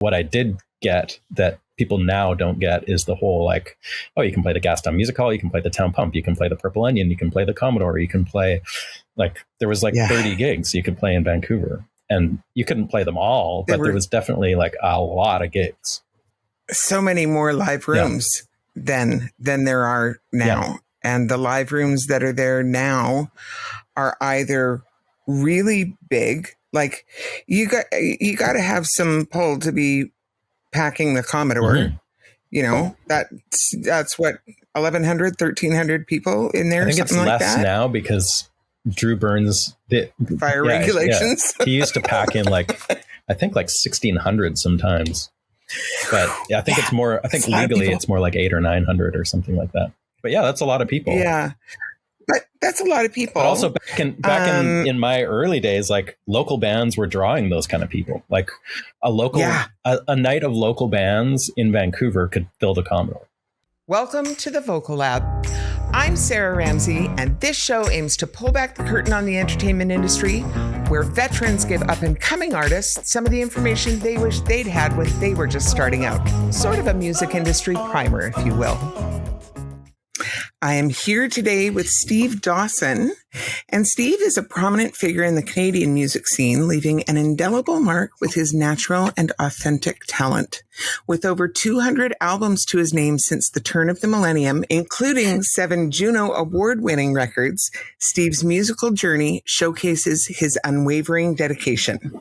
what I did get that people now don't get is the whole like, oh, you can play the Gaston Music Hall, you can play the Town Pump, you can play the Purple Onion, you can play the Commodore, you can play like there was like 30 gigs you could play in Vancouver, and you couldn't play them all, but there was definitely like a lot of gigs. So many more live rooms than there are now. Yeah. And the live rooms that are there now are either really big, like you got to have some pull to be packing the Commodore. Mm-hmm. You know, that's what 1,100, 1,300 people in there. I think something it's like less that now because Drew Burns fire regulations. Yeah. He used to pack in like I think like 1,600 sometimes. But yeah, I think it's more. I think legally it's more like 800 or 900 or something like that. But yeah, that's a lot of people. Yeah, but that's a lot of people. But also back in my early days, like local bands were drawing those kind of people. Like a night of local bands in Vancouver could fill the Commodore. Welcome to the Vocal Lab. I'm Sarah Ramsey, and this show aims to pull back the curtain on the entertainment industry, where veterans give up-and-coming artists some of the information they wish they'd had when they were just starting out. Sort of a music industry primer, if you will. I am here today with Steve Dawson, and Steve is a prominent figure in the Canadian music scene, leaving an indelible mark with his natural and authentic talent. With over 200 albums to his name since the turn of the millennium, including 7 Juno Award-winning records, Steve's musical journey showcases his unwavering dedication.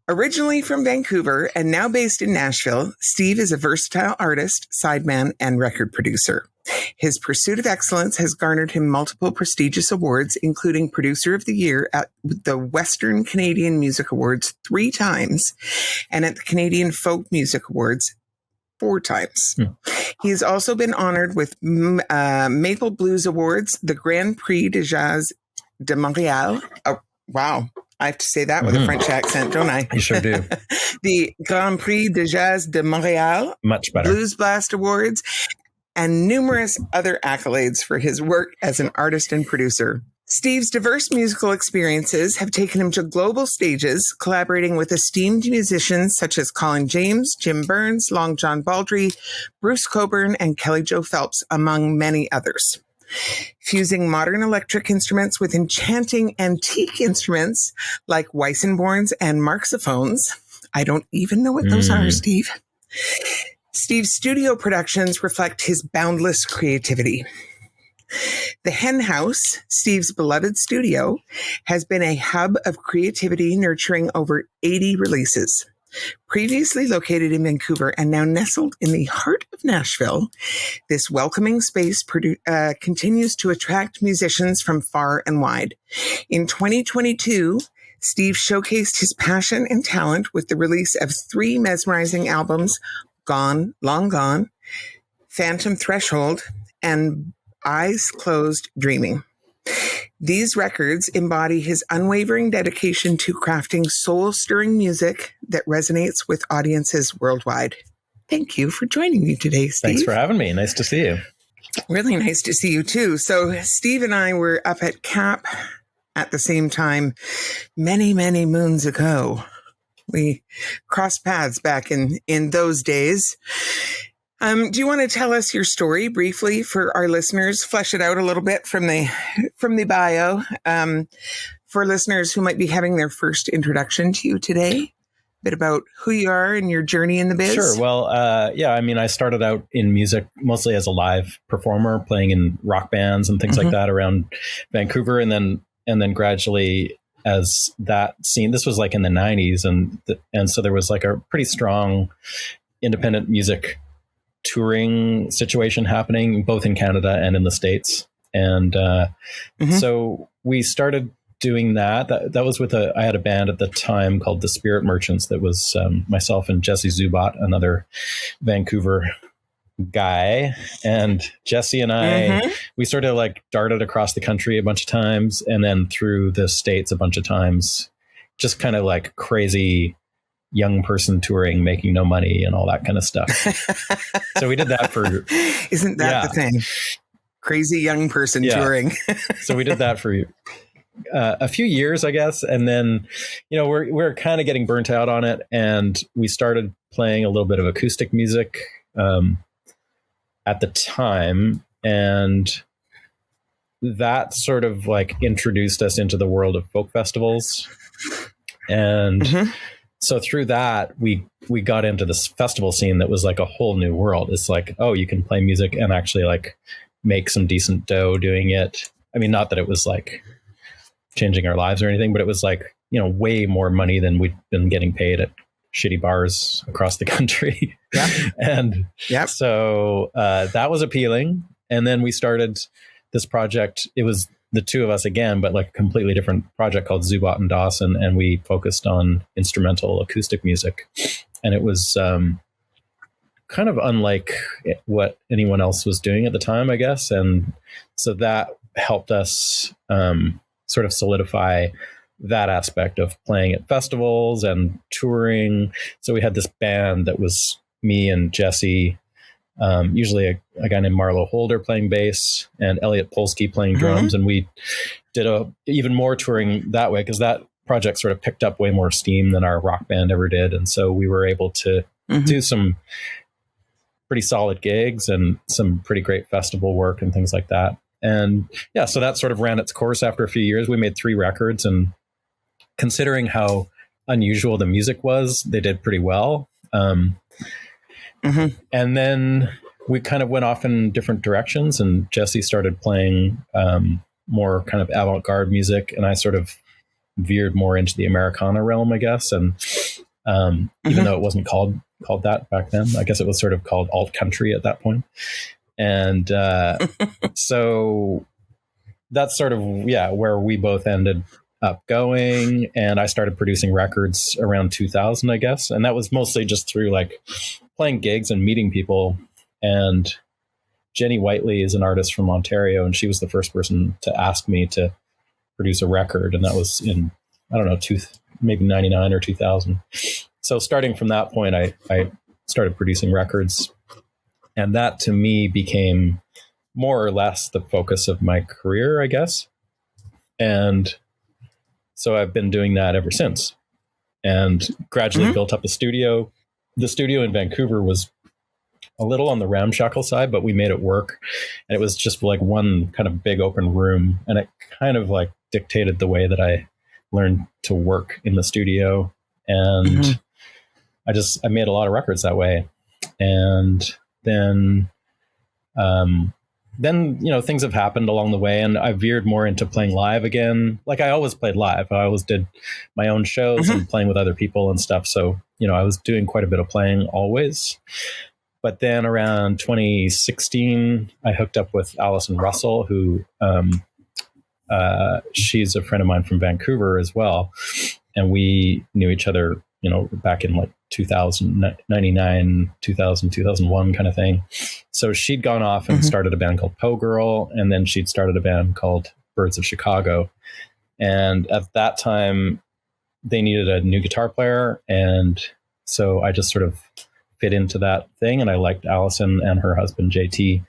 Originally from Vancouver and now based in Nashville, Steve is a versatile artist, sideman, and record producer. His pursuit of excellence has garnered him multiple prestigious awards, including Producer of the Year at the Western Canadian Music Awards 3 times and at the Canadian Folk Music Awards 4 times. He has also been honored with Maple Blues Awards, the Grand Prix de Jazz de Montreal. Oh, wow. I have to say that with a French accent, don't I? You sure do. The Grand Prix de Jazz de Montreal. Much better. Blues Blast Awards. And numerous other accolades for his work as an artist and producer. Steve's diverse musical experiences have taken him to global stages, collaborating with esteemed musicians such as Colin James, Jim Burns, Long John Baldry, Bruce Cockburn, and Kelly Jo Phelps, among many others. Fusing modern electric instruments with enchanting antique instruments like Weissenborns and Marxophones. I don't even know what those are, Steve. Steve's studio productions reflect his boundless creativity. The Hen House, Steve's beloved studio, has been a hub of creativity, nurturing over 80 releases. Previously located in Vancouver and now nestled in the heart of Nashville, this welcoming space continues to attract musicians from far and wide. In 2022, Steve showcased his passion and talent with the release of 3 mesmerizing albums, Gone, Long Gone, Phantom Threshold, and Eyes Closed Dreaming. These records embody his unwavering dedication to crafting soul-stirring music that resonates with audiences worldwide. Thank you for joining me today, Steve. Thanks for having me. Nice to see you. Really nice to see you, too. So Steve and I were up at CAP at the same time many, many moons ago. We crossed paths back in those days. Do you want to tell us your story briefly for our listeners? Flesh it out a little bit from the bio for listeners who might be having their first introduction to you today. A bit about who you are and your journey in the biz. Sure. Well, I mean, I started out in music mostly as a live performer, playing in rock bands and things like that around Vancouver, and then gradually, as that scene, this was like in the 90s. And so there was like a pretty strong independent music touring situation happening both in Canada and in the States. And so we started doing that. That was with I had a band at the time called the Spirit Merchants. That was myself and Jesse Zubat, another Vancouver guy, and Jesse and I, we sort of like darted across the country a bunch of times and then through the States a bunch of times, just kind of like crazy young person touring, making no money and all that kind of stuff. So we did that for... Isn't that the thing? Crazy young person touring. So we did that for a few years, I guess. And then, we're kind of getting burnt out on it. And we started playing a little bit of acoustic music at the time, and that sort of like introduced us into the world of folk festivals. And so through that, we got into this festival scene that was like a whole new world. It's like, oh, you can play music and actually like make some decent dough doing it. I mean, not that it was like changing our lives or anything, but it was like, you know, way more money than we'd been getting paid at shitty bars across the country. Yeah. And so that was appealing. And then we started this project. It was the two of us again, but like a completely different project called Zubot and Dawson. And we focused on instrumental acoustic music. And it was kind of unlike what anyone else was doing at the time, I guess. And so that helped us sort of solidify that aspect of playing at festivals and touring. So we had this band that was me and Jesse, usually a guy named Marlo Holder playing bass and Elliot Polsky playing drums. And we did even more touring that way because that project sort of picked up way more steam than our rock band ever did. And so we were able to do some pretty solid gigs and some pretty great festival work and things like that. And yeah, so that sort of ran its course after a few years. We made 3 records, and considering how unusual the music was, they did pretty well. And then we kind of went off in different directions, and Jesse started playing more kind of avant-garde music, and I sort of veered more into the Americana realm, I guess. And even though it wasn't called that back then, I guess it was sort of called alt country at that point. And so that's sort of, where we both ended up going. And I started producing records around 2000, I guess. And that was mostly just through like playing gigs and meeting people. And Jenny Whiteley is an artist from Ontario, and she was the first person to ask me to produce a record. And that was in, I don't know, maybe 99 or 2000. So starting from that point, I started producing records. And that to me became more or less the focus of my career, I guess. And so I've been doing that ever since, and gradually built up a studio. The studio in Vancouver was a little on the ramshackle side, but we made it work. And it was just like one kind of big open room. And it kind of like dictated the way that I learned to work in the studio. And I made a lot of records that way. And then, you know, things have happened along the way, and I veered more into playing live again. Like I always played live. I always did my own shows and playing with other people and stuff. So, you know, I was doing quite a bit of playing always. But then around 2016, I hooked up with Allison Russell, who, she's a friend of mine from Vancouver as well. And we knew each other, you know, back in like 1999, 2000, 2001 kind of thing. So she'd gone off and started a band called Poe Girl, and then she'd started a band called Birds of Chicago. And at that time, they needed a new guitar player. And so I just sort of fit into that thing. And I liked Allison and her husband, JT.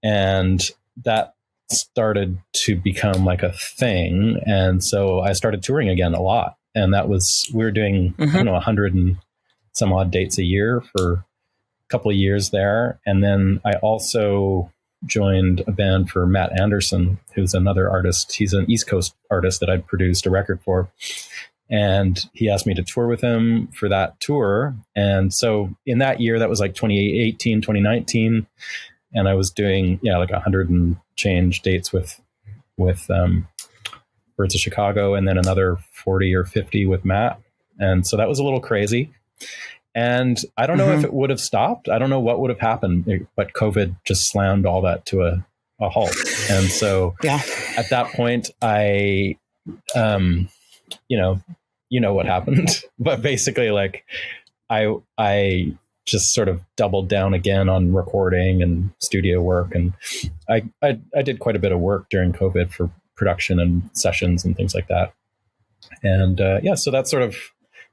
And that started to become like a thing. And so I started touring again a lot. And that was, we were doing, I don't know, 100 and some odd dates a year for a couple of years there. And then I also joined a band for Matt Anderson, who's another artist. He's an East Coast artist that I'd produced a record for. And he asked me to tour with him for that tour. And so in that year, that was like 2018, 2019. And I was doing, like 100 and change dates with Birds of Chicago, and then another 40 or 50 with Matt. And so that was a little crazy. And I don't know if it would have stopped. I don't know what would have happened, but COVID just slammed all that to a halt. And so at that point, I, you know what happened, but basically like I just sort of doubled down again on recording and studio work. And I did quite a bit of work during COVID for production and sessions and things like that. And so that's sort of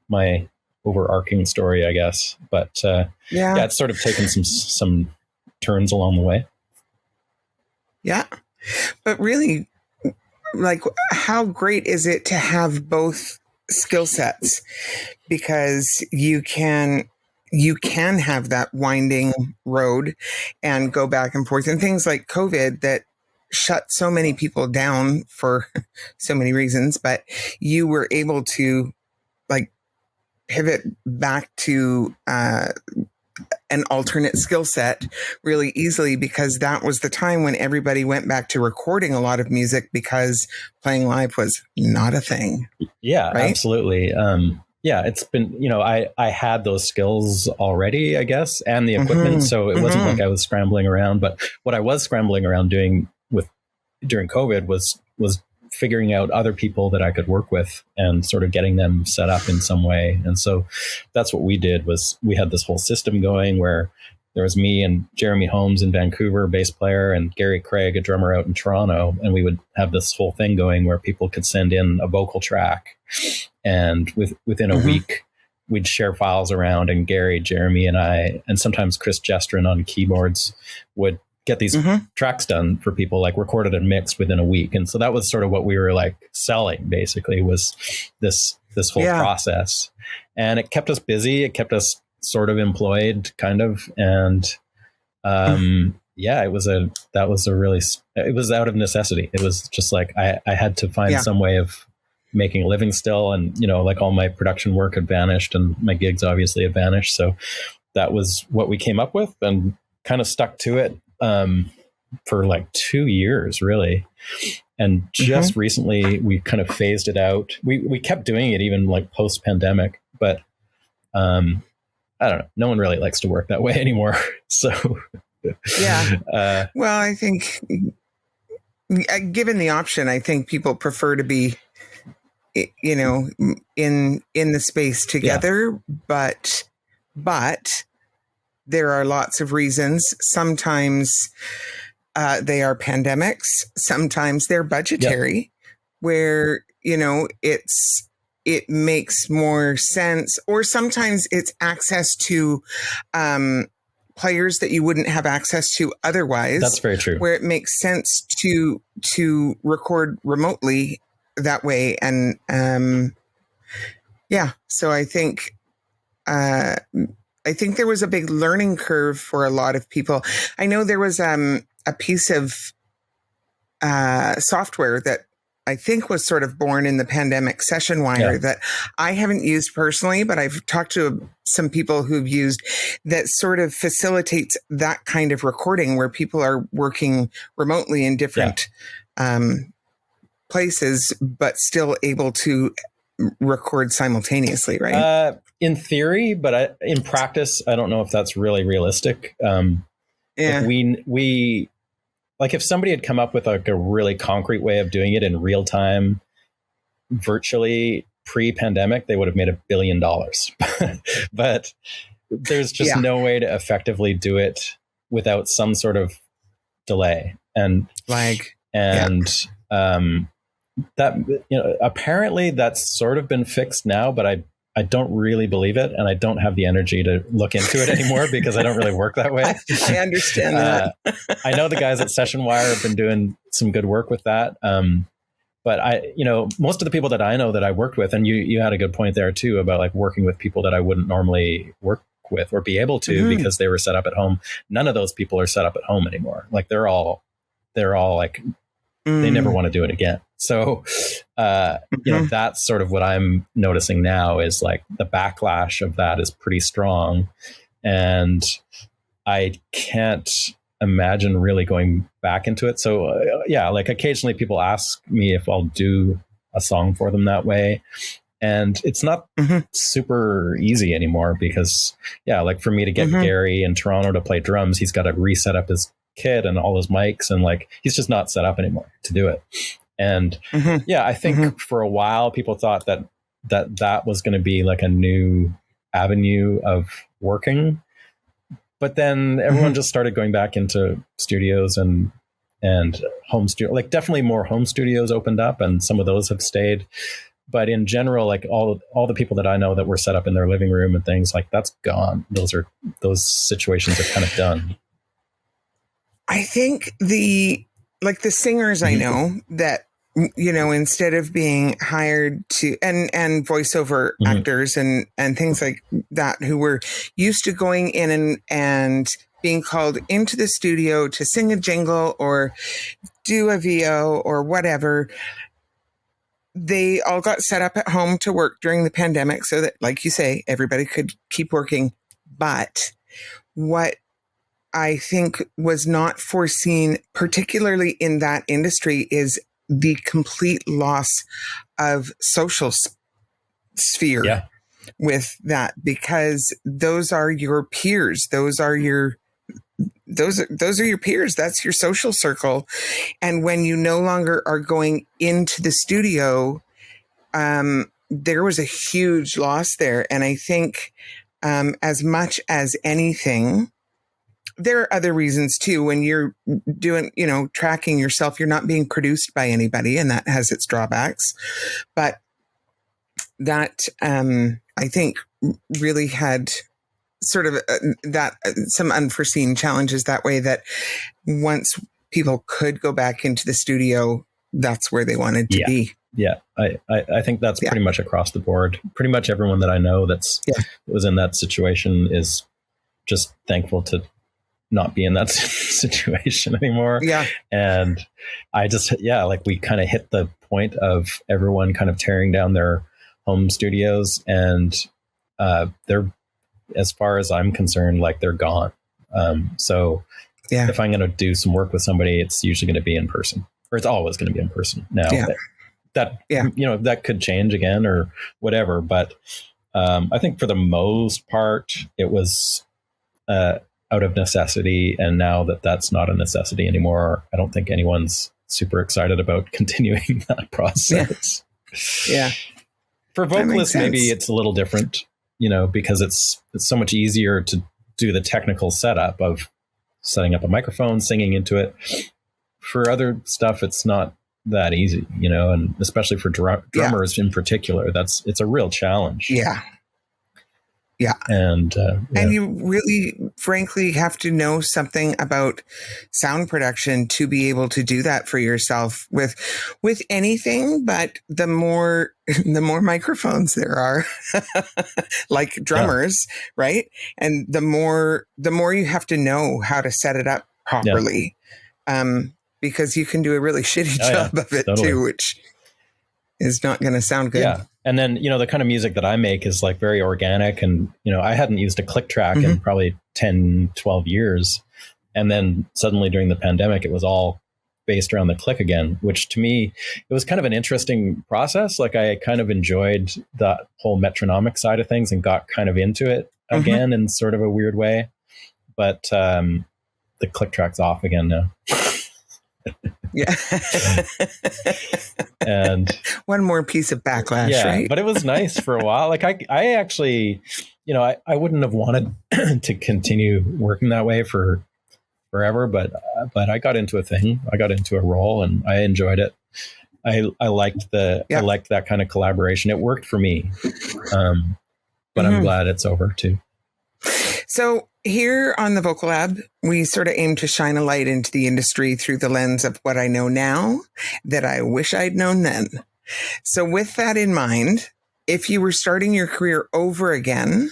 my overarching story, I guess. But it's sort of taken some turns along the way. Yeah. But really, like, how great is it to have both skill sets? Because you can you can have that winding road and go back and forth, and things like COVID that shut so many people down for so many reasons, but you were able to like pivot back to an alternate skill set really easily, because that was the time when everybody went back to recording a lot of music because playing live was not a thing. Yeah, right? Absolutely. Yeah, it's been, I had those skills already, I guess, and the equipment. So it wasn't like I was scrambling around, but what I was scrambling around doing during COVID was figuring out other people that I could work with and sort of getting them set up in some way. And so that's what we did. Was we had this whole system going where there was me and Jeremy Holmes in Vancouver, bass player, and Gary Craig, a drummer out in Toronto. And we would have this whole thing going where people could send in a vocal track, and within a week we'd share files around, and Gary, Jeremy, and I, and sometimes Chris Jestrin on keyboards would get these tracks done for people, like recorded and mixed within a week. And so that was sort of what we were like selling, basically, was this whole process. And it kept us busy. It kept us sort of employed, kind of. And it was out of necessity. It was just like, I had to find some way of making a living still. And, like all my production work had vanished and my gigs obviously had vanished. So that was what we came up with and kind of stuck to it for like 2 years, really. And just recently we kind of phased it out. We kept doing it even like post pandemic, but I don't know. No one really likes to work that way anymore. So well, I think given the option, I think people prefer to be, in the space together, but there are lots of reasons. Sometimes they are pandemics. Sometimes they're budgetary, where, it makes more sense. Or sometimes it's access to players that you wouldn't have access to otherwise. That's very true. Where it makes sense to record remotely that way. And so I think there was a big learning curve for a lot of people. I know there was a piece of software that I think was sort of born in the pandemic, SessionWire, that I haven't used personally, but I've talked to some people who've used, that sort of facilitates that kind of recording where people are working remotely in different places, but still able to record simultaneously, right? In theory, but in practice, I don't know if that's really realistic. Like we like if somebody had come up with like a really concrete way of doing it in real time, virtually pre-pandemic, they would have made $1 billion. But there's just no way to effectively do it without some sort of delay and lag. And that, apparently that's sort of been fixed now, but I don't really believe it, and I don't have the energy to look into it anymore because I don't really work that way. I understand that. I know the guys at SessionWire have been doing some good work with that. But most of the people that I know that I worked with, and you had a good point there too about like working with people that I wouldn't normally work with or be able to because they were set up at home. None of those people are set up at home anymore. Like they're all like, they never want to do it again. So, that's sort of what I'm noticing now is like the backlash of that is pretty strong. And I can't imagine really going back into it. So, like occasionally people ask me if I'll do a song for them that way. And it's not super easy anymore because, like for me to get Gary in Toronto to play drums, he's got to reset up his kit and all his mics, and like he's just not set up anymore to do it. And I think for a while people thought that was going to be like a new avenue of working, but then everyone just started going back into studios and home studio. Like definitely more home studios opened up, and some of those have stayed. But in general, like all the people that I know that were set up in their living room and things, like that's gone. Those situations are kind of done. I think the singers I know that instead of being hired to, and voiceover actors and things like that, who were used to going in and being called into the studio to sing a jingle or do a VO or whatever. They all got set up at home to work during the pandemic so that, like you say, everybody could keep working. But what I think was not foreseen, particularly in that industry, is the complete loss of social sphere with that, because those are your peers. Those are your peers. That's your social circle. And when you no longer are going into the studio, there was a huge loss there. And I think, as much as anything, there are other reasons too. When you're doing, tracking yourself, you're not being produced by anybody, and that has its drawbacks. But that, I think, really had sort of some unforeseen challenges that way, that once people could go back into the studio, that's where they wanted to be. Yeah. I think that's pretty much across the board. Pretty much everyone that I know was in that situation is just thankful to not be in that situation anymore. Yeah. And I just, we kind of hit the point of everyone kind of tearing down their home studios, and they're, as far as I'm concerned, like, they're gone. So if I'm going to do some work with somebody, it's usually going to be in person, or it's always going to be in person now. That could change again or whatever. But I think for the most part, it was out of necessity. And now that that's not a necessity anymore, I don't think anyone's super excited about continuing that process. Yeah. For vocalists, maybe it's a little different, because it's so much easier to do the technical setup of setting up a microphone, singing into it. For other stuff, it's not that easy, and especially for drummers in particular, it's a real challenge. Yeah. And you really, frankly, have to know something about sound production to be able to do that for yourself with anything. But the more microphones there are, like drummers, right? And the more you have to know how to set it up properly, because you can do a really shitty job of it too, which is not going to sound good. Yeah. And then, the kind of music that I make is like very organic, and, I hadn't used a click track in probably 10, 12 years. And then suddenly during the pandemic, it was all based around the click again, which to me, it was kind of an interesting process. Like, I kind of enjoyed that whole metronomic side of things and got kind of into it again in sort of a weird way. But the click track's off again now. Yeah. And one more piece of backlash, right? But it was nice for a while. Like, I actually, I wouldn't have wanted to continue working that way for forever, but I got into a thing. I got into a role, and I enjoyed it. I liked I liked that kind of collaboration. It worked for me. But I'm glad it's over too. So here on the Vocal Lab, we sort of aim to shine a light into the industry through the lens of what I know now that I wish I'd known then. So with that in mind, if you were starting your career over again,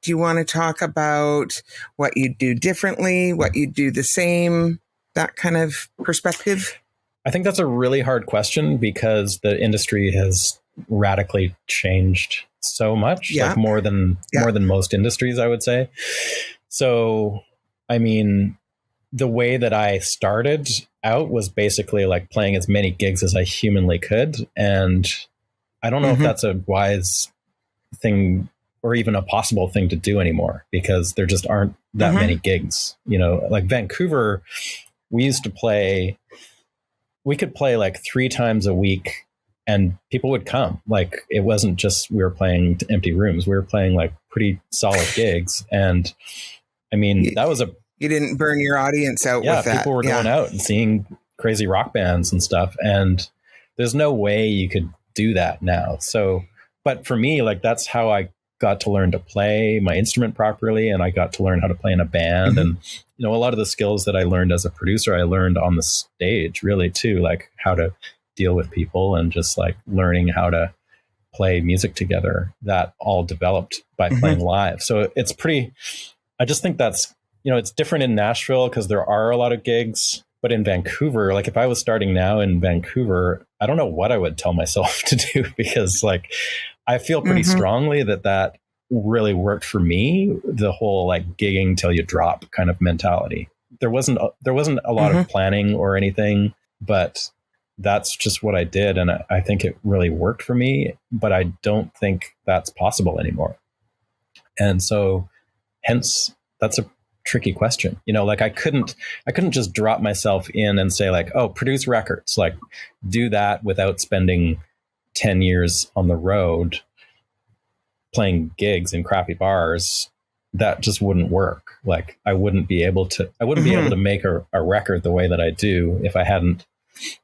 do you want to talk about what you'd do differently, what you'd do the same, that kind of perspective? I think that's a really hard question, because the industry has radically changed so much, like more than most industries, I would say. So, I mean, the way that I started out was basically like playing as many gigs as I humanly could. And I don't know if that's a wise thing or even a possible thing to do anymore, because there just aren't that many gigs, like Vancouver. We could play like 3 times a week, and people would come. Like, it wasn't just we were playing to empty rooms. We were playing like pretty solid gigs. And I mean, that was you didn't burn your audience out with that. People were going out and seeing crazy rock bands and stuff. And there's no way you could do that now. So, but for me, like, that's how I got to learn to play my instrument properly. And I got to learn how to play in a band. And, a lot of the skills that I learned as a producer, I learned on the stage really too, like how to deal with people and just like learning how to play music together, that all developed by playing live. So it's pretty, I just think that's, it's different in Nashville because there are a lot of gigs, but in Vancouver, like if I was starting now in Vancouver, I don't know what I would tell myself to do, because like, I feel pretty strongly that really worked for me, the whole like gigging till you drop kind of mentality. There wasn't a lot of planning or anything, but that's just what I did. And I think it really worked for me, but I don't think that's possible anymore. And so hence that's a tricky question. Like I couldn't just drop myself in and say like, oh, produce records, like do that without spending 10 years on the road playing gigs in crappy bars. That just wouldn't work. Like I wouldn't be able to make a record the way that I do if I hadn't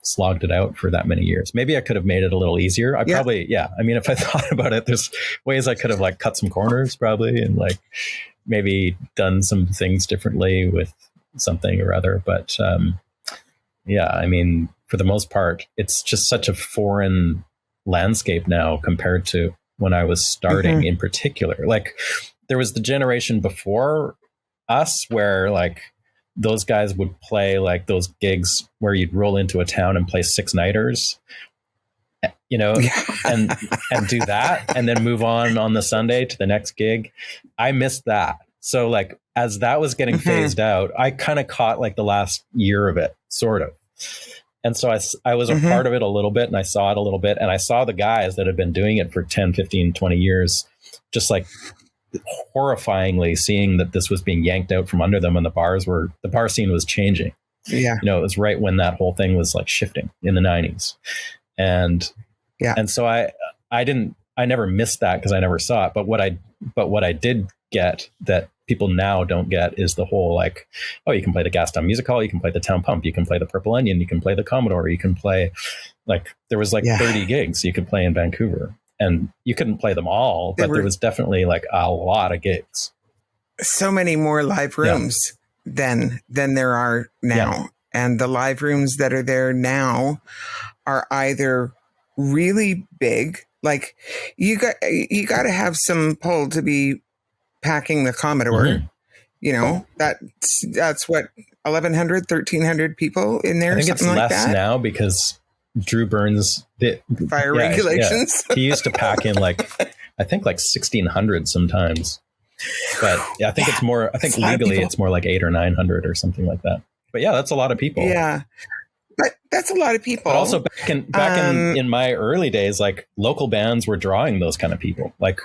slogged it out for that many years. Maybe I could have made it a little easier. I mean, if I thought about it, there's ways I could have like cut some corners probably, and like maybe done some things differently with something or other. But I mean, for the most part, it's just such a foreign landscape now compared to when I was starting in particular. Like there was the generation before us where like those guys would play like those gigs where you'd roll into a town and play 6-nighters, and do that and then move on the Sunday to the next gig. I missed that. So like as that was getting phased out, I kind of caught like the last year of it, sort of. And so I was a part of it a little bit, and I saw it a little bit, and I saw the guys that had been doing it for 10, 15, 20 years, just like horrifyingly seeing that this was being yanked out from under them, and the bar scene was changing. Yeah. It was right when that whole thing was like shifting in the 90s. And so I never missed that because I never saw it. But what I did get that people now don't get is the whole like, oh, you can play the Gastown Music Hall, you can play the Town Pump, you can play the Purple Onion, you can play the Commodore, you can play like, there was like 30 gigs you could play in Vancouver, and you couldn't play them all, but there was definitely like a lot of gigs. So many more live rooms than there are now. Yeah. And the live rooms that are there now are either really big, like you got to have some pull to be packing the Commodore, that's what, 1,100, 1,300 people in there. I think it's less like now because Drew Burns fire regulations. Yeah. He used to pack in like, I think like 1,600 sometimes, but I think it's more, I think legally it's more like 800 or 900 or something like that. But yeah, that's a lot of people. Yeah. But that's a lot of people. But also back in my early days, like local bands were drawing those kind of people. Like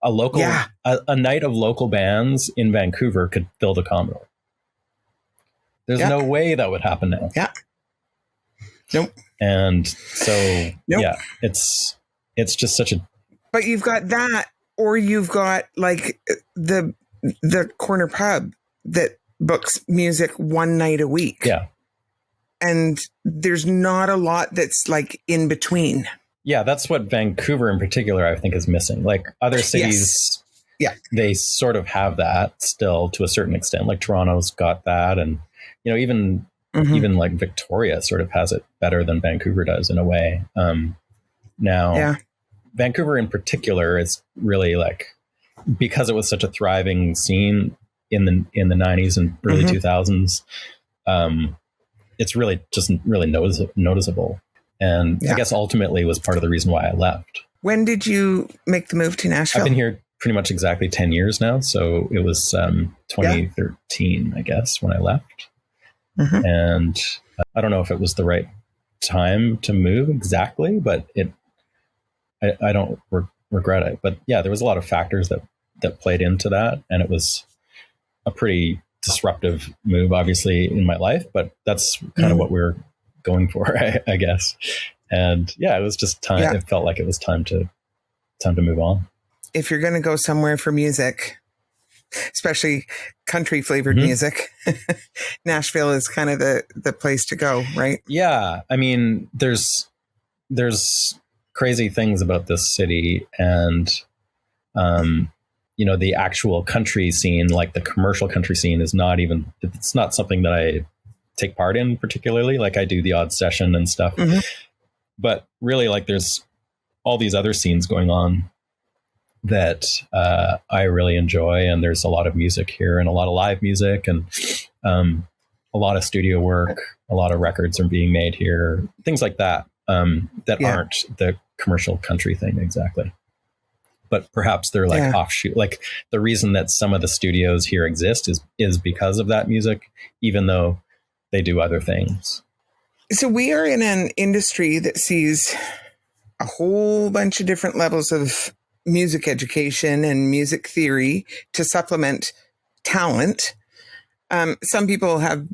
a night of local bands in Vancouver could fill the Commodore. There's no way that would happen now. Yeah. Nope. And so it's just such a. But you've got that, or you've got like the corner pub that books music one night a week. Yeah. And there's not a lot that's like in between. Yeah, that's what Vancouver in particular, I think, is missing. Like other cities, they sort of have that still to a certain extent. Like Toronto's got that. And, even like Victoria sort of has it better than Vancouver does in a way. Vancouver in particular is really like, because it was such a thriving scene in the 90s and early 2000s, it's really just really noticeable. And I guess ultimately was part of the reason why I left. When did you make the move to Nashville? I've been here pretty much exactly 10 years now. So it was 2013, I guess, when I left. And I don't know if it was the right time to move exactly, but I don't regret it. But yeah, there was a lot of factors that played into that. And it was a pretty disruptive move, obviously, in my life, but that's kind of what we were going for, I guess. And it was just time. Yeah. It felt like it was time to move on. If you're going to go somewhere for music, especially country flavored music, Nashville is kind of the place to go, right? Yeah. I mean, there's crazy things about this city, and, the actual country scene, like the commercial country scene, it's not something that I take part in particularly. Like I do the odd session and stuff, But really, like, there's all these other scenes going on that I really enjoy. And there's a lot of music here and a lot of live music and a lot of studio work. A lot of records are being made here, things like that, that aren't the commercial country thing exactly. But perhaps they're like offshoot. Like the reason that some of the studios here exist is because of that music, even though they do other things. So we are in an industry that sees a whole bunch of different levels of music education and music theory to supplement talent. Some people have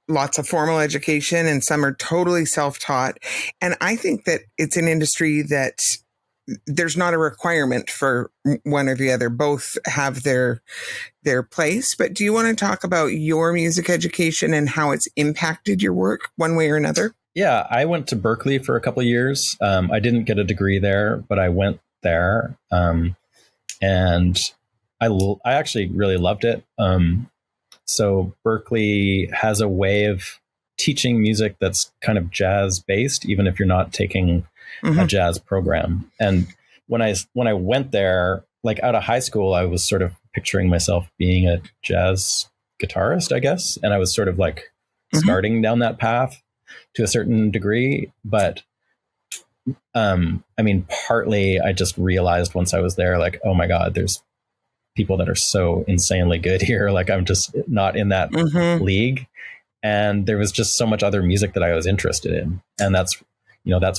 lots of formal education and some are totally self-taught. And I think that it's an industry that there's not a requirement for one or the other. Both have their place. But do you want to talk about your music education and how it's impacted your work one way or another? Yeah, I went to Berkeley for a couple of years. I didn't get a degree there, but I went there. And I actually really loved it. So Berkeley has a way of teaching music that's kind of jazz based, even if you're not taking a jazz program. And when I went there, like out of high school, I was sort of picturing myself being a jazz guitarist, I guess. And I was sort of like starting down that path to a certain degree. But I mean, partly I just realized once I was there, like, oh my God, there's people that are so insanely good here. Like I'm just not in that league. And there was just so much other music that I was interested in. And that's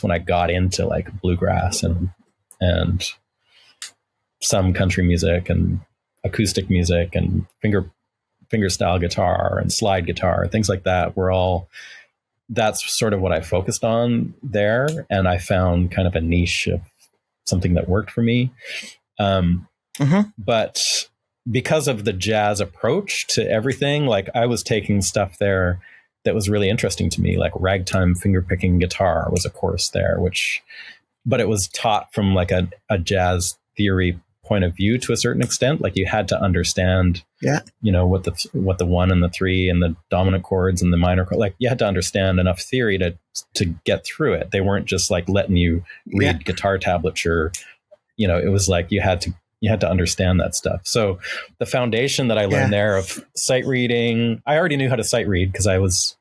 when I got into like bluegrass and some country music and acoustic music and finger style guitar and slide guitar, things like that that's sort of what I focused on there. And I found kind of a niche of something that worked for me. But because of the jazz approach to everything, like I was taking stuff there that was really interesting to me, like ragtime fingerpicking guitar was a course there, but it was taught from like a jazz theory point of view to a certain extent. Like you had to understand, what the 1 and the 3 and the dominant chords and the minor chord, like you had to understand enough theory to get through it. They weren't just like letting you read guitar tablature. It was like you had to understand that stuff. So the foundation that I learned there of sight reading, I already knew how to sight read because I was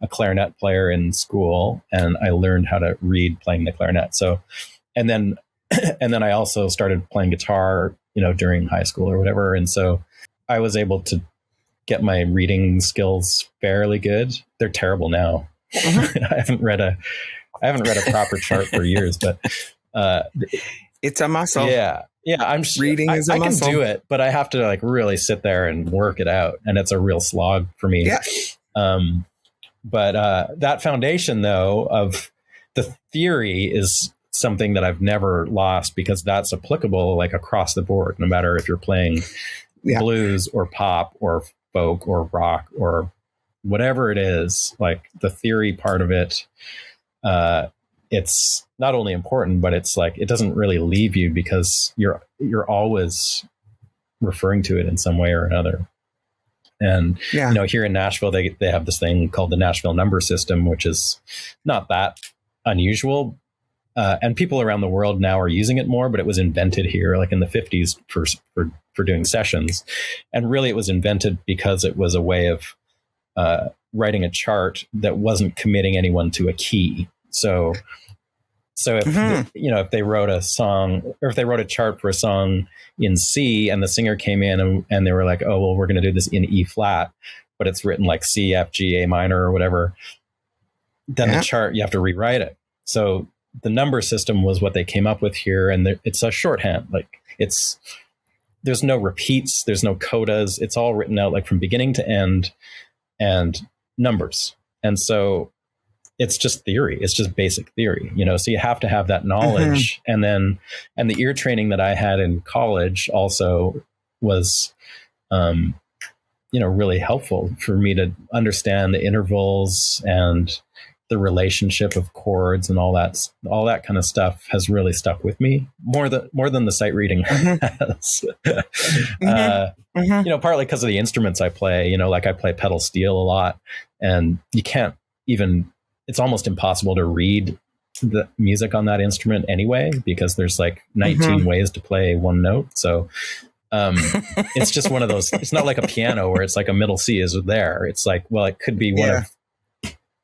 a clarinet player in school and I learned how to read playing the clarinet. So, and then I also started playing guitar, during high school or whatever. And so I was able to get my reading skills fairly good. They're terrible now. I haven't read a proper chart for years, but, it's a muscle. Yeah. I'm reading is a muscle. I can do it, but I have to like really sit there and work it out. And it's a real slog for me. Yeah. But that foundation though of the theory is something that I've never lost because that's applicable like across the board, no matter if you're playing blues or pop or folk or rock or whatever it is, like the theory part of it, it's not only important, but it's like, it doesn't really leave you because you're always referring to it in some way or another. And, here in Nashville, they have this thing called the Nashville number system, which is not that unusual. And people around the world now are using it more, but it was invented here like in the 50s for doing sessions. And really it was invented because it was a way of writing a chart that wasn't committing anyone to a key. So if if they wrote a song or if they wrote a chart for a song in C and the singer came in and they were like, oh, well, we're going to do this in E flat, but it's written like C, F, G, A minor or whatever, then the chart, you have to rewrite it. So the number system was what they came up with here. And it's a shorthand. Like there's no repeats, there's no codas. It's all written out like from beginning to end and numbers. And so it's just theory. It's just basic theory, so you have to have that knowledge. And the ear training that I had in college also was, really helpful for me to understand the intervals and the relationship of chords and all that kind of stuff has really stuck with me more than the sight reading has. Partly because of the instruments I play, like I play pedal steel a lot and you can't even, it's almost impossible to read the music on that instrument anyway, because there's like 19 ways to play one note. So it's just one of those, it's not like a piano where it's like a middle C is there. It's like, well, it could be one of,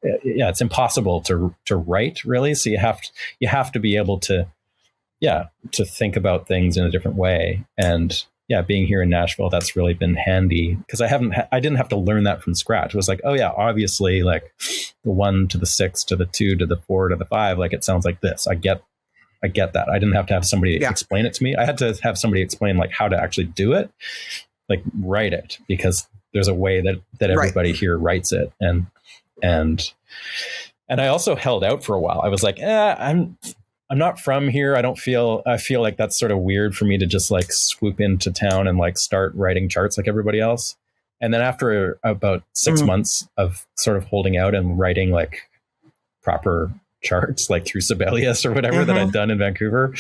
it's impossible to write really. So you have to be able to think about things in a different way. And being here in Nashville, that's really been handy because I didn't have to learn that from scratch. It was like, oh yeah, obviously like the 1 to the 6 to the 2 to the 4 to the 5, like it sounds like this. I get that. I didn't have to have somebody explain it to me. I had to have somebody explain like how to actually do it, like write it, because there's a way that everybody here writes it. And I also held out for a while. I was like, I'm not from here. I feel like that's sort of weird for me to just like swoop into town and like start writing charts like everybody else. And then after about 6 months of sort of holding out and writing like proper charts, like through Sibelius or whatever that I'd done in Vancouver,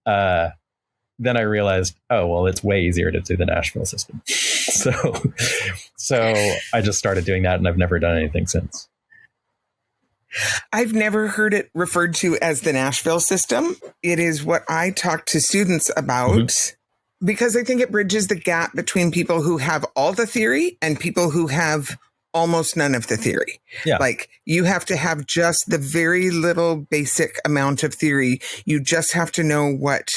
then I realized, oh, well, it's way easier to do the Nashville system. So I just started doing that and I've never done anything since. I've never heard it referred to as the Nashville system. It is what I talk to students about because I think it bridges the gap between people who have all the theory and people who have almost none of the theory. Yeah. Like you have to have just the very little basic amount of theory. You just have to know what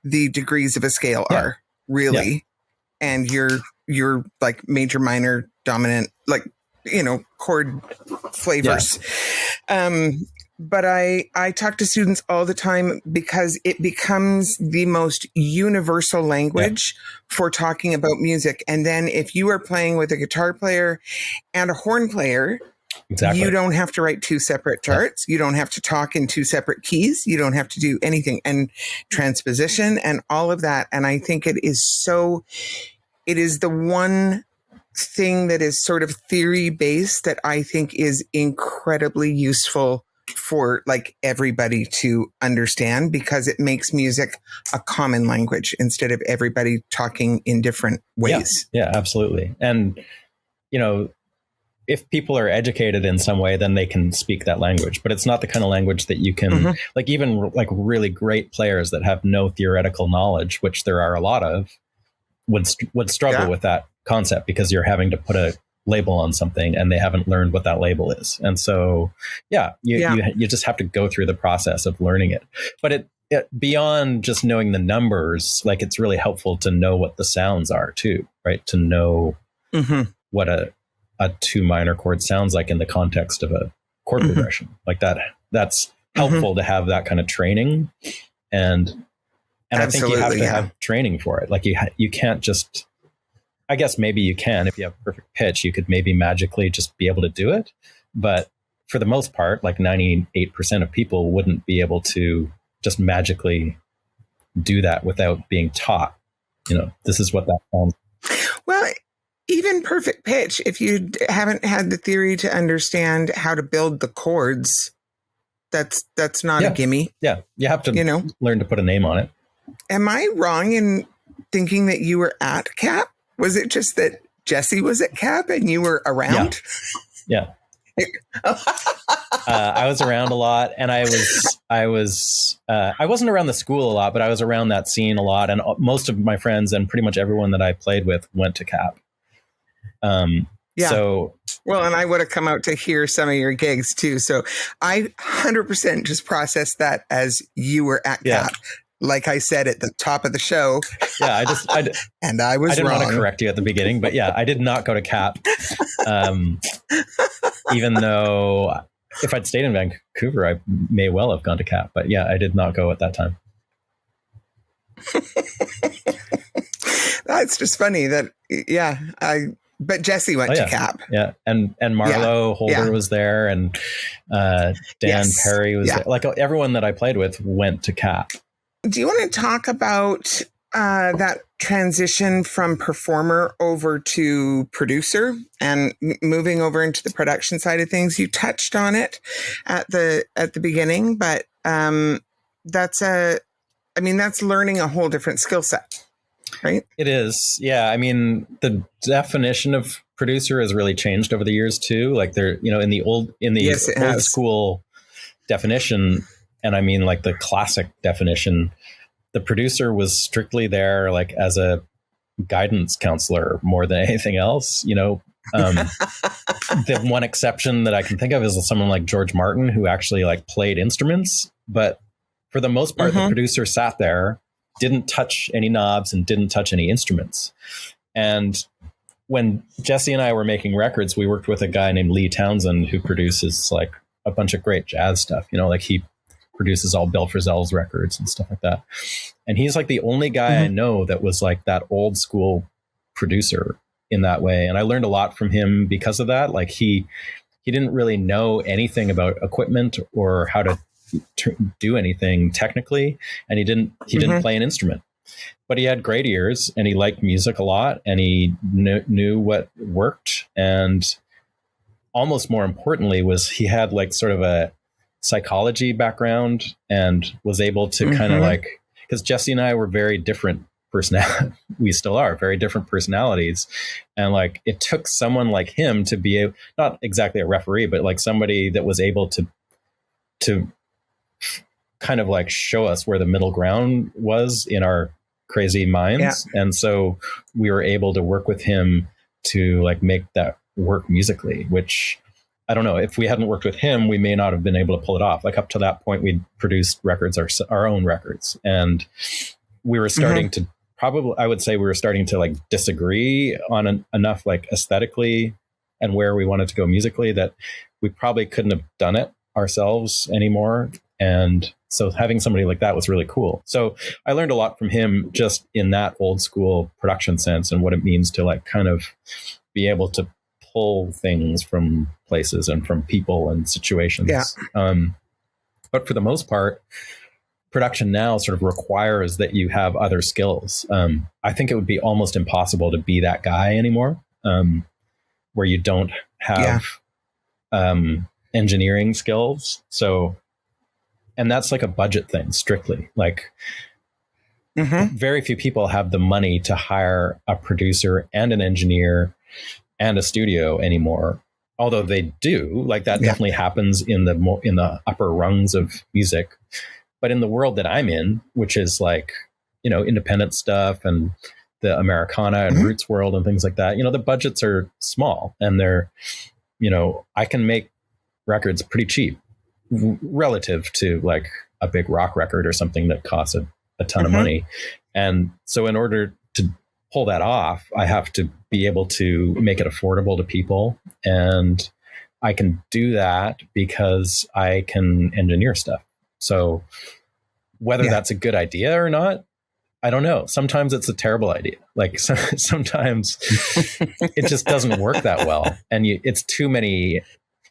the degrees of a scale are really. Yeah. And you're like major, minor, dominant, like, chord flavors. Yeah. But I talk to students all the time because it becomes the most universal language for talking about music. And then if you are playing with a guitar player and a horn player, you don't have to write 2 separate charts. You don't have to talk in 2 separate keys. You don't have to do anything, and transposition and all of that. And I think it is the one thing that is sort of theory based that I think is incredibly useful for like everybody to understand, because it makes music a common language instead of everybody talking in different ways. Yeah, absolutely. And, if people are educated in some way, then they can speak that language, but it's not the kind of language that you can like, even like really great players that have no theoretical knowledge, which there are a lot of, would struggle with that concept because you're having to put a label on something and they haven't learned what that label is. And so, you just have to go through the process of learning it. But it beyond just knowing the numbers, like it's really helpful to know what the sounds are too, right? To know what a 2 minor chord sounds like in the context of a chord progression like that. That's helpful to have that kind of training. And I think you have to have training for it. Like you can't just, I guess maybe you can, if you have perfect pitch, you could maybe magically just be able to do it. But for the most part, like 98% of people wouldn't be able to just magically do that without being taught, this is what that sounds. Well, even perfect pitch, if you haven't had the theory to understand how to build the chords, that's not a gimme. Yeah. You have to learn to put a name on it. Am I wrong in thinking that you were at CAP? Was it just that Jesse was at CAP and you were around? Yeah. I was around a lot, and I wasn't around the school a lot, but I was around that scene a lot. And most of my friends and pretty much everyone that I played with went to CAP. So, well, and I would have come out to hear some of your gigs too. So I 100% just processed that as you were at CAP. Like I said at the top of the show. Yeah, and I was wrong. I didn't want to correct you at the beginning, but I did not go to CAP. Even though if I'd stayed in Vancouver, I may well have gone to CAP. But I did not go at that time. That's just funny that, but Jesse went to CAP. Yeah. And Marlo Holder was there, and Dan Perry was there. Like everyone that I played with went to CAP. Do you want to talk about that transition from performer over to producer and moving over into the production side of things? You touched on it at the beginning, but that's learning a whole different skill set, right? It is. Yeah. I mean, the definition of producer has really changed over the years too. Like in the old school definition, And I mean, like the classic definition, the producer was strictly there like as a guidance counselor more than anything else, the one exception that I can think of is someone like George Martin, who actually like played instruments, but for the most part, the producer sat there, didn't touch any knobs and didn't touch any instruments. And when Jesse and I were making records, we worked with a guy named Lee Townsend who produces like a bunch of great jazz stuff, like he produces all Bill Frisell's records and stuff like that. And he's like the only guy I know that was like that old school producer in that way. And I learned a lot from him because of that. Like he didn't really know anything about equipment or how to do anything technically. And he didn't play an instrument, but he had great ears and he liked music a lot and he knew what worked. And almost more importantly was he had like sort of a psychology background and was able to kind of like, because Jesse and I were very different we still are very different personalities. And like, it took someone like him to be not exactly a referee, but like somebody that was able to kind of like show us where the middle ground was in our crazy minds. Yeah. And so we were able to work with him to like make that work musically, which I don't know, if we hadn't worked with him, we may not have been able to pull it off. Like up to that point, we'd produced records, our own records. And we were starting to I would say we were starting to like disagree on enough like aesthetically and where we wanted to go musically that we probably couldn't have done it ourselves anymore. And so having somebody like that was really cool. So I learned a lot from him just in that old school production sense and what it means to like kind of be able to pull things from places and from people and situations. Yeah. But for the most part, production now sort of requires that you have other skills. I think it would be almost impossible to be that guy anymore, where you don't have engineering skills. So, and that's like a budget thing, strictly. Like very few people have the money to hire a producer and an engineer and a studio anymore. Although they do, like that definitely happens in the upper rungs of music. But in the world that I'm in, which is like, independent stuff and the Americana and roots world and things like that, the budgets are small and they're, I can make records pretty cheap relative to like a big rock record or something that costs a ton of money. And so in order to pull that off, I have to be able to make it affordable to people. And I can do that because I can engineer stuff. So whether that's a good idea or not, I don't know. Sometimes it's a terrible idea. Like sometimes it just doesn't work that well. And it's too many,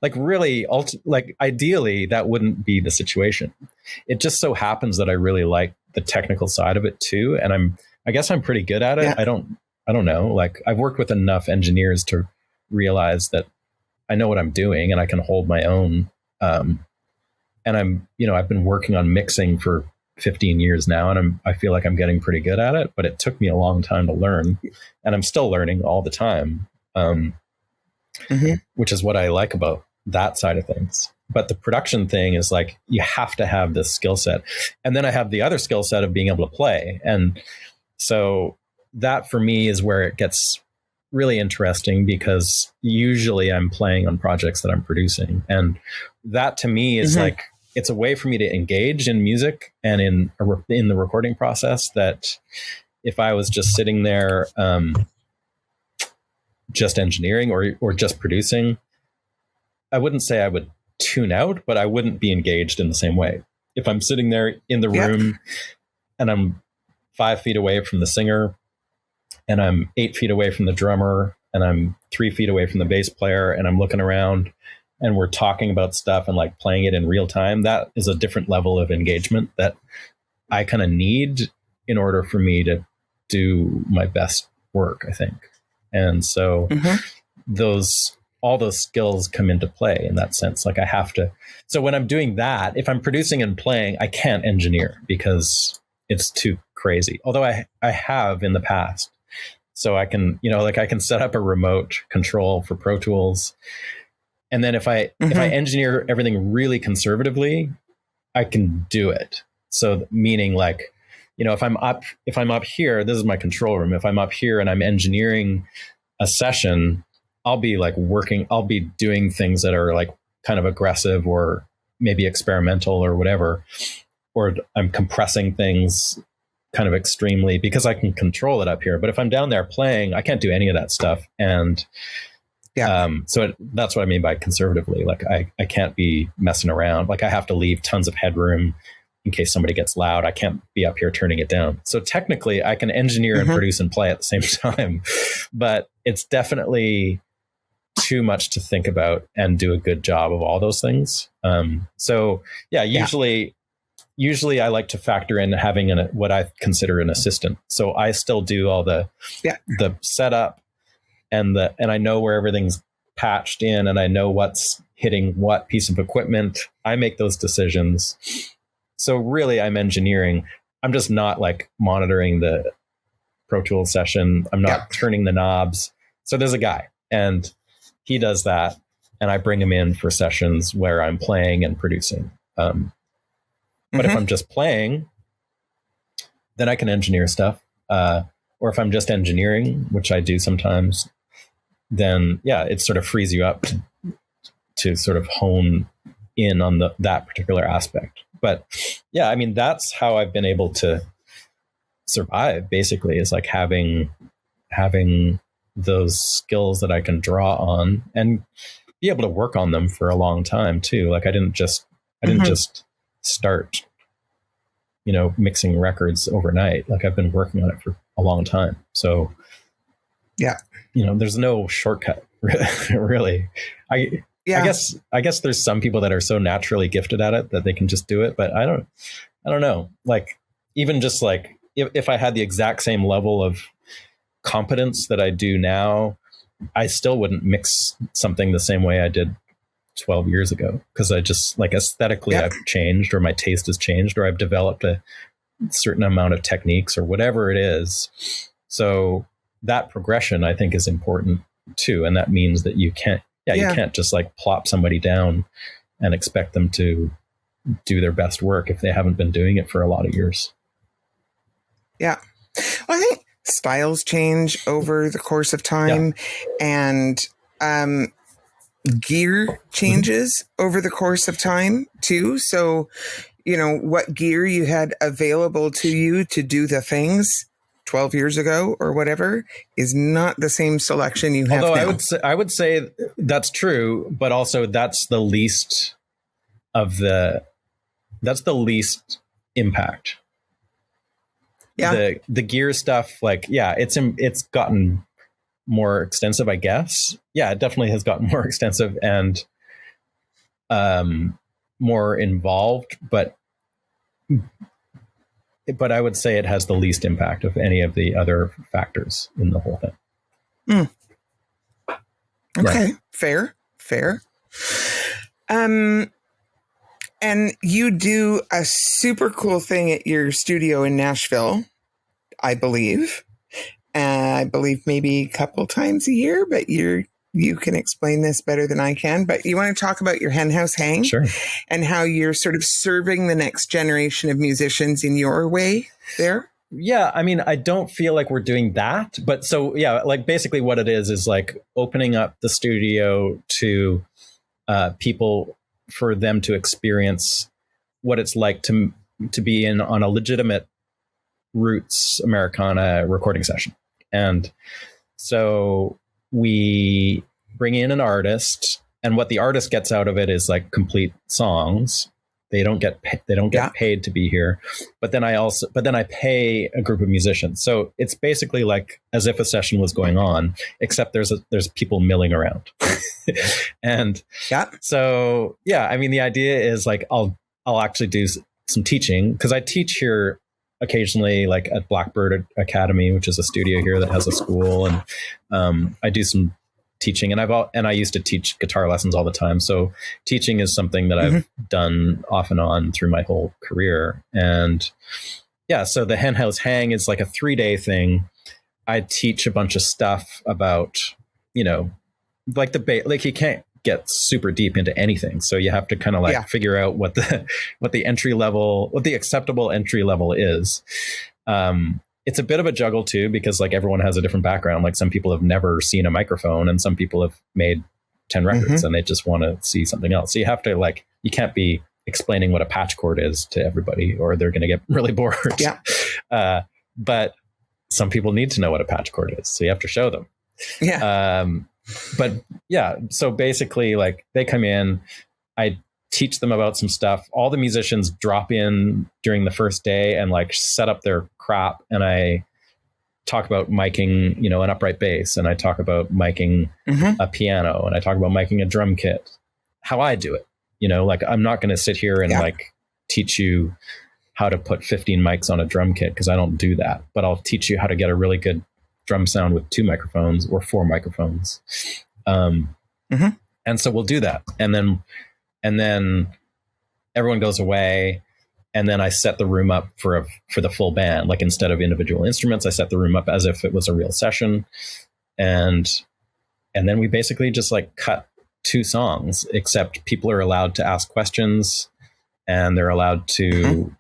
like really, like ideally that wouldn't be the situation. It just so happens that I really like the technical side of it too. And I guess I'm pretty good at it. Yeah. I don't know. Like I've worked with enough engineers to realize that I know what I'm doing and I can hold my own. And I've been working on mixing for 15 years now, and I feel like I'm getting pretty good at it, but it took me a long time to learn, and I'm still learning all the time, which is what I like about that side of things. But the production thing is like, you have to have this skill set. And then I have the other skill set of being able to play. And so that for me is where it gets really interesting, because usually I'm playing on projects that I'm producing. And that to me is like, it's a way for me to engage in music and in the recording process that if I was just sitting there, just engineering or just producing, I wouldn't say I would tune out, but I wouldn't be engaged in the same way. If I'm sitting there in the room and I'm 5 feet away from the singer and I'm 8 feet away from the drummer and I'm 3 feet away from the bass player and I'm looking around and we're talking about stuff and like playing it in real time, that is a different level of engagement that I kind of need in order for me to do my best work, I think. And so all those skills come into play in that sense. Like I have to, so when I'm doing that, if I'm producing and playing, I can't engineer because it's too crazy. Although I have in the past. So I can, like I can set up a remote control for Pro Tools. And then if I engineer everything really conservatively, I can do it. So meaning like, if I'm up here, this is my control room. If I'm up here and I'm engineering a session, I'll be doing things that are like kind of aggressive or maybe experimental or whatever, or I'm compressing things kind of extremely because I can control it up here. But if I'm down there playing, I can't do any of that stuff. And that's what I mean by conservatively. Like I can't be messing around. Like I have to leave tons of headroom in case somebody gets loud. I can't be up here turning it down. So technically I can engineer and produce and play at the same time, but it's definitely too much to think about and do a good job of all those things. Usually I like to factor in having what I consider an assistant. So I still do all the setup and I know where everything's patched in and I know what's hitting what piece of equipment. I make those decisions. So really I'm engineering. I'm just not like monitoring the Pro Tools session. I'm not turning the knobs. So there's a guy and he does that. And I bring him in for sessions where I'm playing and producing. But if I'm just playing, then I can engineer stuff. Or if I'm just engineering, which I do sometimes, then it sort of frees you up to sort of hone in on that particular aspect. But I mean, that's how I've been able to survive basically, is like having those skills that I can draw on and be able to work on them for a long time too. Like I didn't just start, mixing records overnight. Like I've been working on it for a long time. So there's no shortcut really. I guess there's some people that are so naturally gifted at it that they can just do it. But I don't know. Like even just like if I had the exact same level of competence that I do now, I still wouldn't mix something the same way I did 12 years ago. Cause I just like aesthetically I've changed, or my taste has changed, or I've developed a certain amount of techniques or whatever it is. So that progression I think is important too. And that means that you can't just like plop somebody down and expect them to do their best work if they haven't been doing it for a lot of years. Yeah. Well, I think styles change over the course of time and gear changes over the course of time too. So, what gear you had available to you to do the things 12 years ago or whatever is not the same selection you have now. I would say that's true, but also that's the least impact. Yeah. The gear stuff, like, it's gotten more extensive, I guess. Yeah, it definitely has gotten more extensive and more involved, but I would say it has the least impact of any of the other factors in the whole thing. Okay. Yeah. Fair. And you do a super cool thing at your studio in Nashville, I believe. I believe maybe a couple times a year, but you can explain this better than I can. But you want to talk about your henhouse hang? Sure. And how you're sort of serving the next generation of musicians in your way there? Yeah, I mean, I don't feel like we're doing that. But so, like basically what it is like opening up the studio to people, for them to experience what it's like to be on a legitimate roots Americana recording session. And so we bring in an artist, and what the artist gets out of it is like complete songs. They don't get paid to be here, but then I pay a group of musicians. So it's basically like as if a session was going on, except there's people milling around. And so, I mean, the idea is like, I'll actually do some teaching, because I teach here occasionally, like at Blackbird Academy, which is a studio here that has a school, and I do some teaching, and I used to teach guitar lessons all the time. So teaching is something that I've done off and on through my whole career. And so the henhouse hang is like a 3-day thing. I teach a bunch of stuff about, like like you can't get super deep into anything. So you have to kind of like figure out what the acceptable entry level is. It's a bit of a juggle too, because like everyone has a different background. Like some people have never seen a microphone, and some people have made 10 records and they just want to see something else. So you have to like, you can't be explaining what a patch cord is to everybody, or they're going to get really bored. Yeah. But some people need to know what a patch cord is, so you have to show them. Yeah. But yeah, so basically like they come in, I teach them about some stuff. All the musicians drop in during the first day and like set up their crap. And I talk about miking, you know, an upright bass, and I talk about miking a piano, and I talk about miking a drum kit, how I do it. You know, like I'm not going to sit here and like teach you how to put 15 mics on a drum kit, because I don't do that. But I'll teach you how to get a really good drum sound with 2 microphones or 4 microphones. And so we'll do that. And then everyone goes away, and then I set the room up for the full band. Like instead of individual instruments, I set the room up as if it was a real session. And then we basically just like cut 2 songs, except people are allowed to ask questions, and they're allowed to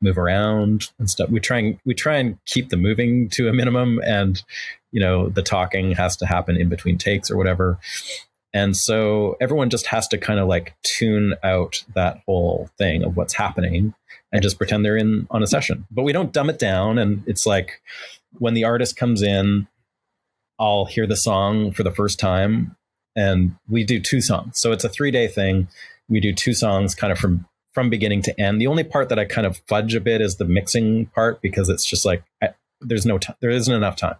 move around and stuff. We try and keep the moving to a minimum, and you know, the talking has to happen in between takes or whatever. And so everyone just has to kind of like tune out that whole thing of what's happening and just pretend they're on a session. But we don't dumb it down. And it's like when the artist comes in, I'll hear the song for the first time, and we do 2 songs. So it's a 3-day thing. We do 2 songs kind of from beginning to end. The only part that I kind of fudge a bit is the mixing part, because it's just like there isn't enough time.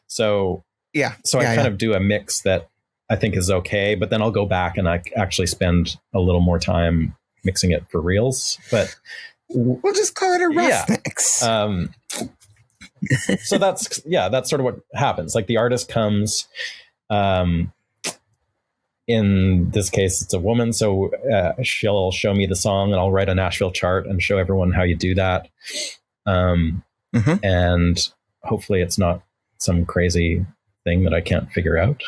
So I kind of do a mix that I think is okay, but then I'll go back and I actually spend a little more time mixing it for reals. But we'll just call it a rough mix. So that's sort of what happens. Like the artist comes, in this case, it's a woman. So she'll show me the song, and I'll write a Nashville chart and show everyone how you do that. And hopefully it's not some crazy thing that I can't figure out.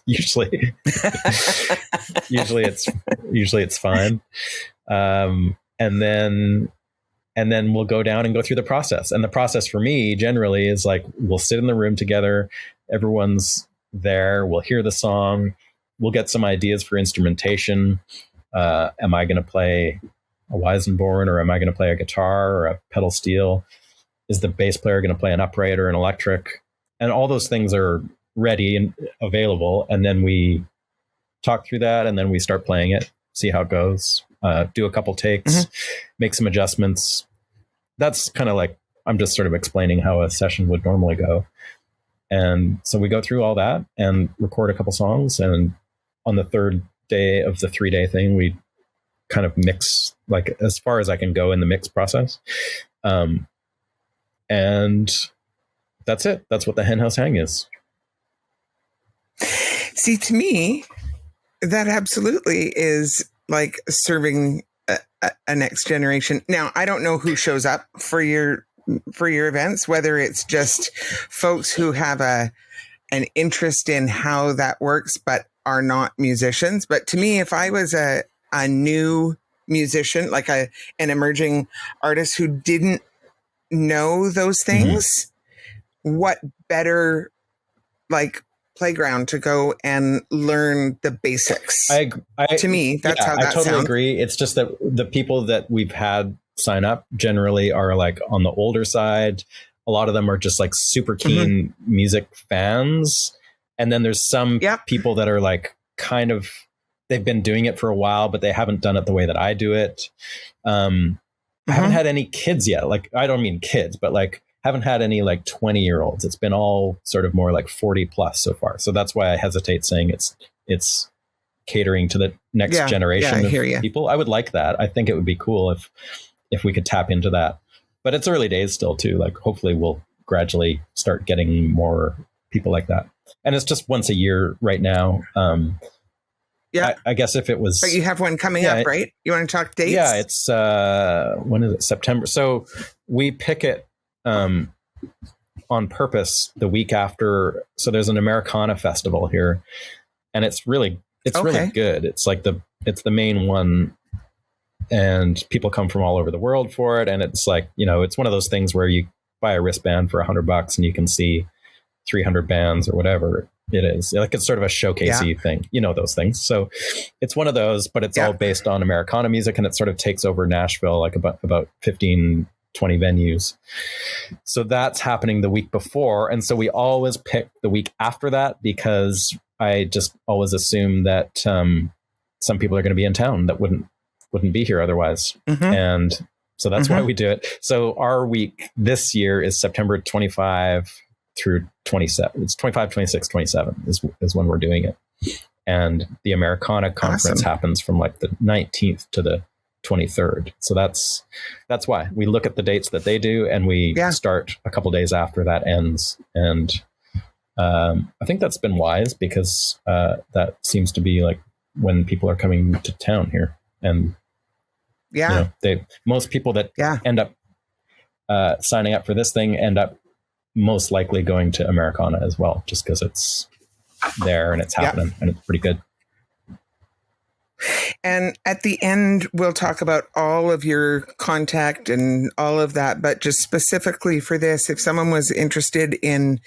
usually it's fine. And then we'll go down and go through the process. And the process for me generally is like, we'll sit in the room together. Everyone's there. We'll hear the song. We'll get some ideas for instrumentation. Am I going to play a Weisenborn, or am I going to play a guitar or a pedal steel? Is the bass player going to play an upright or an electric? And all those things are ready and available. And then we talk through that, and then we start playing it, see how it goes, do a couple takes, make some adjustments. That's kind of like, I'm just sort of explaining how a session would normally go. And so we go through all that and record a couple songs. And on the 3rd day of the 3-day thing, we kind of mix, like as far as I can go in the mix process. And that's it. That's what the Henhouse Hang is. See, to me, that absolutely is like serving a next generation. Now, I don't know who shows up for your events, whether it's just folks who have an interest in how that works, but are not musicians. But to me, if I was a new musician, like an emerging artist who didn't know those things, what better like playground to go and learn the basics? To me, that's how that sounds. I totally agree. It's just that the people that we've had sign up generally are like on the older side. A lot of them are just like super keen music fans. And then there's some people that are like kind of, they've been doing it for a while, but they haven't done it the way that I do it. I haven't had any kids yet. Like, I don't mean kids, but like haven't had any like 20-year-olds. It's been all sort of more like 40 plus so far. So that's why I hesitate saying it's catering to the next generation of people. I would like that. I think it would be cool if we could tap into that, but it's early days still too. Like hopefully we'll gradually start getting more people like that. And it's just once a year right now. I guess if it was, but you have one coming up, right? You want to talk dates? Yeah, it's when is it? September. So we pick it on purpose the week after. So there's an Americana festival here, and it's really It's really good. It's like it's the main one, and people come from all over the world for it. And it's like, it's one of those things where you buy a wristband for $100 and you can see 300 bands or whatever it is. Like, it's sort of a showcasey thing, those things. So it's one of those, but it's all based on Americana music, and it sort of takes over Nashville, like about 15, 20 venues. So that's happening the week before. And so we always pick the week after that, because I just always assume that some people are going to be in town that wouldn't be here otherwise. And so that's why we do it. So our week this year is September 25 through 27. It's 25, 26, 27 is when we're doing it. And the Americana conference happens from like the 19th to the 23rd. So that's why we look at the dates that they do, and we start a couple days after that ends. And I think that's been wise, because that seems to be like when people are coming to town here. And most people that end up signing up for this thing end up most likely going to Americana as well, just because it's there and it's happening and it's pretty good. And at the end, we'll talk about all of your contact and all of that. But just specifically for this, if someone was interested in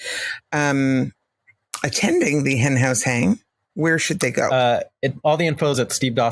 attending the Hen House Hang, where should they go? All the info is at Steve Dawson